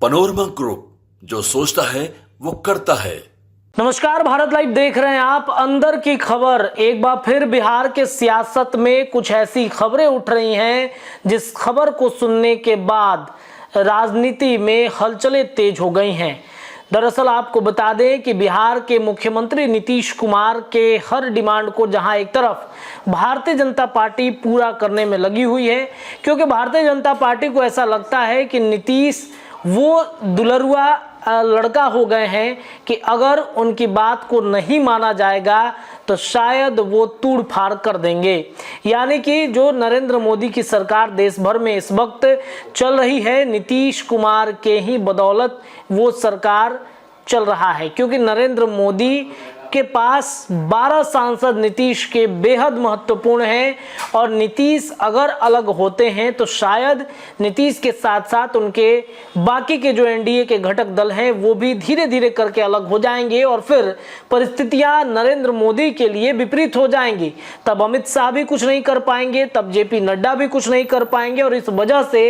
Panorama group, जो सोचता है वो करता है। नमस्कार, भारत लाइव देख रहे हैं आप। अंदर की खबर, एक बार फिर बिहार के सियासत में कुछ ऐसी खबरें उठ रही हैं जिस खबर को सुनने के बाद राजनीति में हलचलें तेज हो गई हैं। दरअसल आपको बता दें कि बिहार के मुख्यमंत्री नीतीश कुमार के हर डिमांड को जहां एक तरफ भारतीय जनता पार्टी पूरा करने में लगी हुई है, क्योंकि भारतीय जनता पार्टी को ऐसा लगता है कि नीतीश वो दुलरुआ लड़का हो गए हैं कि अगर उनकी बात को नहीं माना जाएगा तो शायद वो तोड़ फाड़ कर देंगे। यानी कि जो नरेंद्र मोदी की सरकार देश भर में इस वक्त चल रही है, नीतीश कुमार के ही बदौलत वो सरकार चल रहा है, क्योंकि नरेंद्र मोदी के पास 12 सांसद नीतीश के बेहद महत्वपूर्ण हैं और नीतीश अगर अलग होते हैं तो शायद नीतीश के साथ साथ उनके बाकी के जो एनडीए के घटक दल हैं वो भी धीरे धीरे करके अलग हो जाएंगे और फिर परिस्थितियां नरेंद्र मोदी के लिए विपरीत हो जाएंगी। तब अमित शाह भी कुछ नहीं कर पाएंगे, तब जेपी नड्डा भी कुछ नहीं कर पाएंगे और इस वजह से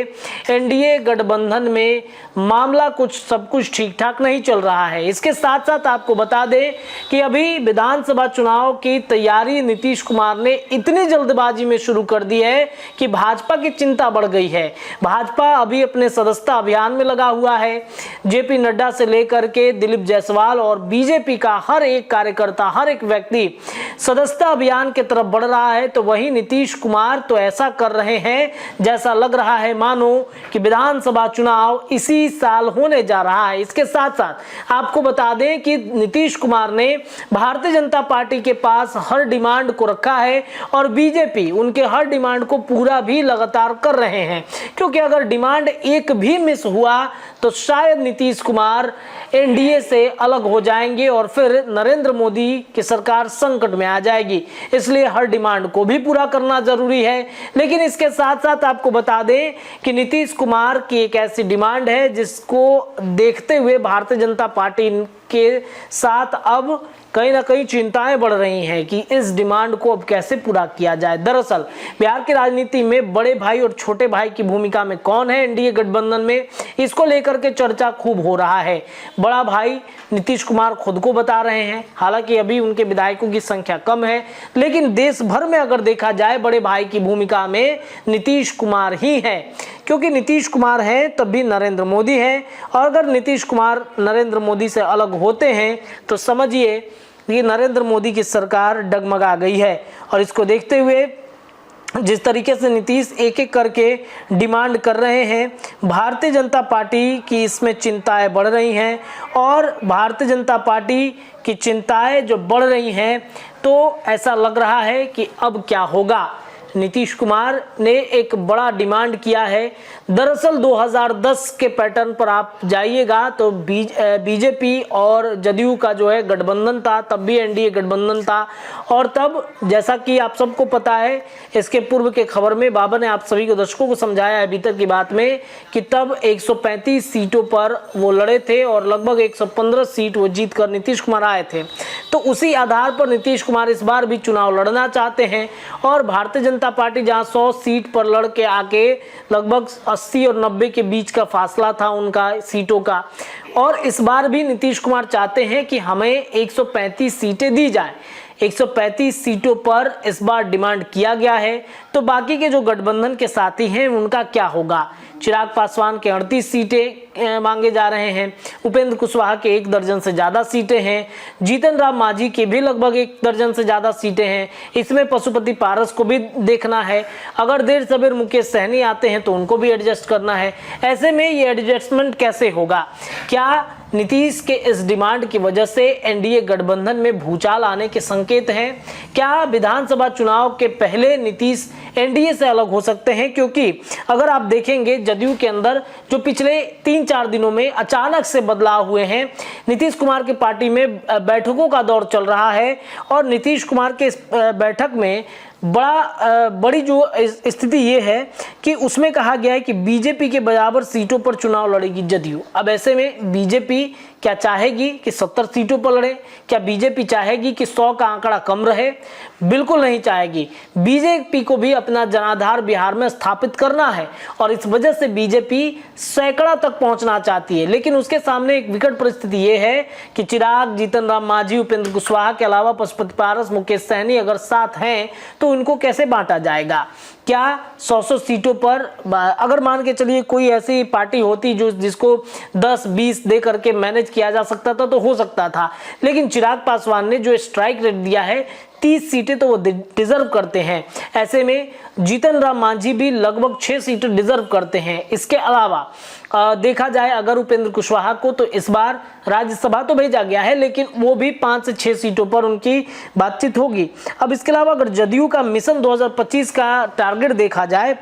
एनडीए गठबंधन में मामला सब कुछ ठीक ठाक नहीं चल रहा है। इसके साथ साथ आपको बता दें कि अभी विधानसभा चुनाव की तैयारी नीतीश कुमार ने इतनी जल्दबाजी में शुरू कर दी है कि भाजपा की चिंता बढ़ गई है। भाजपा अभी अपने सदस्यता अभियान में लगा हुआ है। जेपी नड्डा से लेकर के दिलीप जायसवाल और बीजेपी का हर एक कार्यकर्ता, हर एक व्यक्ति सदस्यता अभियान की तरफ बढ़ रहा है। तो वही नीतीश कुमार तो ऐसा कर रहे हैं जैसा लग रहा है मानो कि विधानसभा चुनाव इसी साल होने जा रहा है। इसके साथ साथ आपको बता दें कि नीतीश कुमार ने भारतीय जनता पार्टी के पास हर डिमांड को रखा है और बीजेपी उनके हर डिमांड को पूरा भी लगातार कर रहे हैं, क्योंकि अगर डिमांड एक भी मिस हुआ तो शायद नीतीश कुमार एनडीए से अलग हो जाएंगे और फिर नरेंद्र मोदी की सरकार संकट में आ जाएगी। इसलिए हर डिमांड को भी पूरा करना जरूरी है। लेकिन इसके साथ साथ आपको बता दें कि नीतीश कुमार की एक ऐसी डिमांड है जिसको देखते हुए भारतीय जनता पार्टी के साथ अब कहीं ना कहीं चिंताएं बढ़ रही हैं कि इस डिमांड को अब कैसे पूरा किया जाए। दरअसल बिहार की राजनीति में बड़े भाई और छोटे भाई की भूमिका में कौन है एनडीए गठबंधन में, इसको लेकर के चर्चा खूब हो रहा है। बड़ा भाई नीतीश कुमार खुद को बता रहे हैं, हालांकि अभी उनके विधायकों की संख्या कम है, लेकिन देश भर में अगर देखा जाए बड़े भाई की भूमिका में नीतीश कुमार ही है, क्योंकि नीतीश कुमार है तब भी नरेंद्र मोदी है और अगर नीतीश कुमार नरेंद्र मोदी से अलग होते हैं तो समझिए ये नरेंद्र मोदी की सरकार डगमगा गई है। और इसको देखते हुए जिस तरीके से नीतीश एक एक करके डिमांड कर रहे हैं, भारतीय जनता पार्टी की इसमें चिंताएं बढ़ रही हैं और भारतीय जनता पार्टी की चिंताएं जो बढ़ रही हैं तो ऐसा लग रहा है कि अब क्या होगा। नीतीश कुमार ने एक बड़ा डिमांड किया है। दरअसल 2010 के पैटर्न पर आप जाइएगा तो बीजेपी और जदयू का जो है गठबंधन था, तब भी एनडीए गठबंधन था और तब जैसा कि आप सबको पता है, इसके पूर्व के खबर में बाबा ने आप सभी को दर्शकों को समझाया है भीतर की बात में कि तब 135 सीटों पर वो लड़े थे और लगभग 115 सीट वो जीत कर नीतीश कुमार आए थे। तो उसी आधार पर नीतीश कुमार इस बार भी चुनाव लड़ना चाहते हैं और भारतीय जनता पार्टी जहां 100 सीट पर लड़ के आके लगभग 80 और 90 के बीच का फासला था उनका सीटों का, और इस बार भी नीतीश कुमार चाहते हैं कि हमें 135 सीटें दी जाए। 135 सीटों पर इस बार डिमांड किया गया है। तो बाकी के जो गठबंधन के साथी हैं उनका क्या होगा। चिराग पासवान के 38 सीटें मांगे जा रहे हैं, उपेंद्र कुशवाहा के 1 दर्जन से ज़्यादा सीटें हैं, जीतन राम मांझी के भी लगभग 1 दर्जन से ज़्यादा सीटें हैं। इसमें पशुपति पारस को भी देखना है, अगर देर सवेर मुकेश सहनी आते हैं तो उनको भी एडजस्ट करना है। ऐसे में ये एडजस्टमेंट कैसे होगा? क्या नीतीश के इस डिमांड की वजह से एनडीए गठबंधन में भूचाल आने के संकेत हैं? क्या विधानसभा चुनाव के पहले नीतीश एनडीए से अलग हो सकते हैं? क्योंकि अगर आप देखेंगे जदयू के अंदर जो पिछले 3-4 दिनों में अचानक से बदलाव हुए हैं, नीतीश कुमार की पार्टी में बैठकों का दौर चल रहा है और नीतीश कुमार के इस बैठक में बड़ी जो स्थिति ये है कि उसमें कहा गया है कि बीजेपी के बराबर सीटों पर चुनाव लड़ेगी जदयू। अब ऐसे में बीजेपी क्या चाहेगी कि 70 सीटों पर लड़े? क्या बीजेपी चाहेगी कि 100 का आंकड़ा कम रहे? बिल्कुल नहीं चाहेगी। बीजेपी को भी अपना जनाधार बिहार में स्थापित करना है और इस वजह से बीजेपी सैकड़ा तक पहुंचना चाहती है। लेकिन उसके सामने एक विकट परिस्थिति ये है कि चिराग, जीतन राम मांझी, उपेंद्र कुशवाहा के अलावा पशुपति पारस, मुकेश सहनी अगर साथ हैं तो इनको कैसे बांटा जाएगा? क्या 100 सीटों पर अगर मान के चलिए कोई ऐसी पार्टी होती जिसको 10-20 दे करके मैनेज किया जा सकता था तो हो सकता था, लेकिन चिराग पासवान ने जो स्ट्राइक रेट दिया है 30 सीटें तो वो डिजर्व करते हैं। ऐसे में जीतन राम मांझी भी लगभग 6 सीटें डिजर्व करते हैं। इसके अलावा देखा जाए अगर उपेंद्र कुशवाहा को तो इस बार राज्यसभा तो भेजा गया है, लेकिन वो भी 5 से 6 सीटों पर उनकी बातचीत होगी। अब इसके अलावा अगर जदयू का मिशन 2025 का टारगेट देखा जाए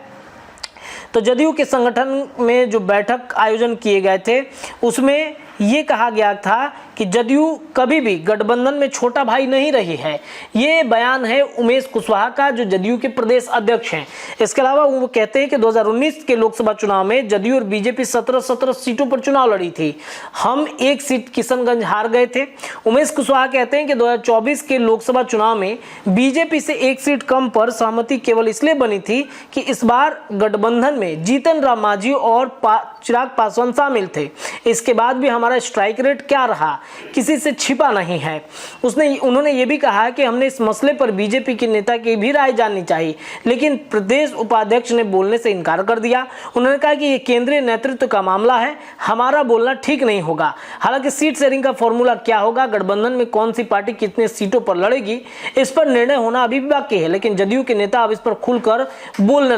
तो जदयू के संगठन में जो बैठक आयोजन किए गए थे उसमें ये कहा गया था कि जदयू कभी भी गठबंधन में छोटा भाई नहीं रही है। ये बयान है उमेश कुशवाहा का, जो जदयू के प्रदेश अध्यक्ष हैं। इसके अलावा वो कहते हैं कि 2019 के लोकसभा चुनाव में जदयू और बीजेपी 17 सीटों पर चुनाव लड़ी थी। हम 1 सीट किशनगंज हार गए थे। उमेश कुशवाहा कहते हैं कि 2024 के लोकसभा चुनाव में बीजेपी से 1 सीट कम पर सहमति केवल इसलिए बनी थी कि इस बार गठबंधन में जीतन राम मांझी और चिराग पासवान शामिल थे। इसके बाद भी हमारा स्ट्राइक रेट क्या रहा किसी से छिपा नहीं है। उन्होंने ये भी कहा कि हमने इस मसले पर बीजेपी के नेता की भी राय जाननी चाहिए, लेकिन प्रदेश उपाध्यक्ष ने बोलने से इनकार कर दिया। उन्होंने कहा कि ये केंद्रीय नेतृत्व का मामला है, हमारा बोलना ठीक नहीं होगा। हालांकि सीट शेयरिंग का फॉर्मूला क्या होगा, गठबंधन में कौन सी पार्टी कितने सीटों पर लड़ेगी, इस पर निर्णय होना अभी भी बाकी है, लेकिन जदयू के नेता अब इस पर खुलकर बोलने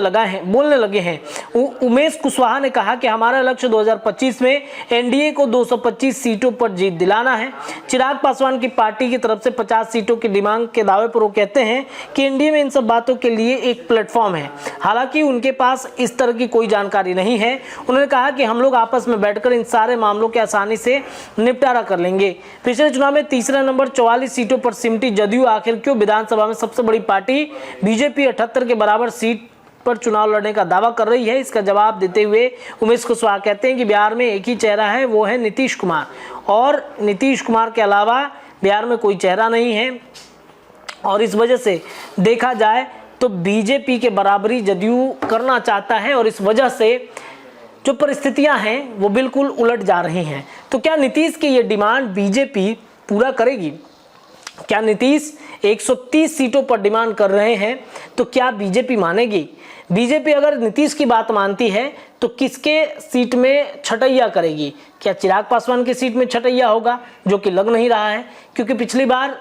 लगे हैं। उमेश कुशवाहा ने कहा कि हमारा लक्ष्य 2025 में एनडीए को 225 सीटों पर जीत दिलाना है। चिराग पासवान की पार्टी की तरफ से 50 सीटों की डिमांड के दावे पर वो कहते हैं कि एनडीए में इन सब बातों के लिए एक प्लेटफॉर्म है। हालांकि उनके पास इस तरह की कोई जानकारी नहीं है। उन्होंने कहा कि हम लोग आपस में बैठकर इन सारे मामलों के आसानी से निपटारा कर लेंगे। पिछले चुनाव में तीसरा नंबर 44 सीटों पर सिमटी जदयू आखिर क्यों विधानसभा में सबसे बड़ी पार्टी बीजेपी 78 के बराबर सीट पर चुनाव लड़ने का दावा कर रही है? इसका जवाब देते हुए उमेश कुशवाहा कहते हैं कि बिहार में एक ही चेहरा है, वो है नीतीश कुमार, और नीतीश कुमार के अलावा बिहार में कोई चेहरा नहीं है। और इस वजह से देखा जाए तो बीजेपी के बराबरी जदयू करना चाहता है और इस वजह से जो परिस्थितियां हैं वो बिल्कुल उलट जा रही हैं। तो क्या नीतीश की ये डिमांड बीजेपी पूरा करेगी? क्या नीतीश 130 सीटों पर डिमांड कर रहे हैं तो क्या बीजेपी मानेगी? बीजेपी अगर नीतीश की बात मानती है तो किसके सीट में छटैया करेगी? क्या चिराग पासवान की सीट में छटैया होगा, जो कि लग नहीं रहा है, क्योंकि पिछली बार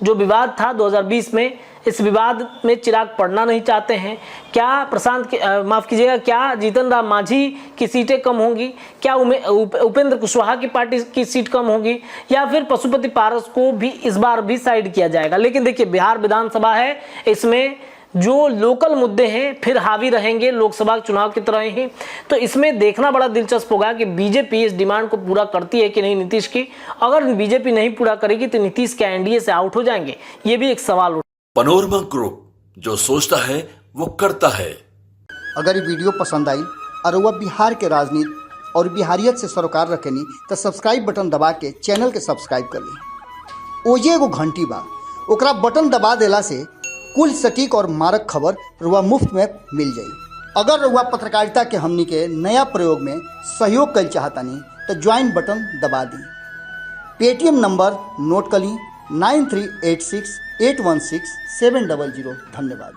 जो विवाद था 2020 में, इस विवाद में चिराग पड़ना नहीं चाहते हैं। क्या क्या जीतन राम मांझी की सीटें कम होंगी? क्या उपेंद्र कुशवाहा की पार्टी की सीट कम होगी? या फिर पशुपति पारस को भी इस बार भी साइड किया जाएगा? लेकिन देखिए, बिहार विधानसभा है, इसमें जो लोकल मुद्दे हैं फिर हावी रहेंगे लोकसभा चुनाव की तरह ही। तो इसमें देखना बड़ा दिलचस्प होगा कि बीजेपी इस डिमांड को पूरा करती है कि नहीं नीतीश की। अगर बीजेपी नहीं पूरा करेगी तो नीतीश क्या एनडीए से आउट हो जाएंगे? ये भी एक सवाल। पनोरमा ग्रुप, जो सोचता है वो करता है। अगर ये वीडियो पसंद आई और वह बिहार के राजनीति और बिहारियत से सरोकार रखेनी तो सब्सक्राइब बटन दबा के चैनल के सब्सक्राइब कर ली। ओजे एगो घंटी बा, ओकरा बटन दबा देला से कुल सटीक और मारक खबर रुआ मुफ्त में मिल जाई। अगर रुआ पत्रकारिता के हमनी के नया प्रयोग में सहयोग कर चाहतानी तो ज्वाइन बटन दबा दी। पेटीएम नंबर नोट कर ली 9386816700। धन्यवाद।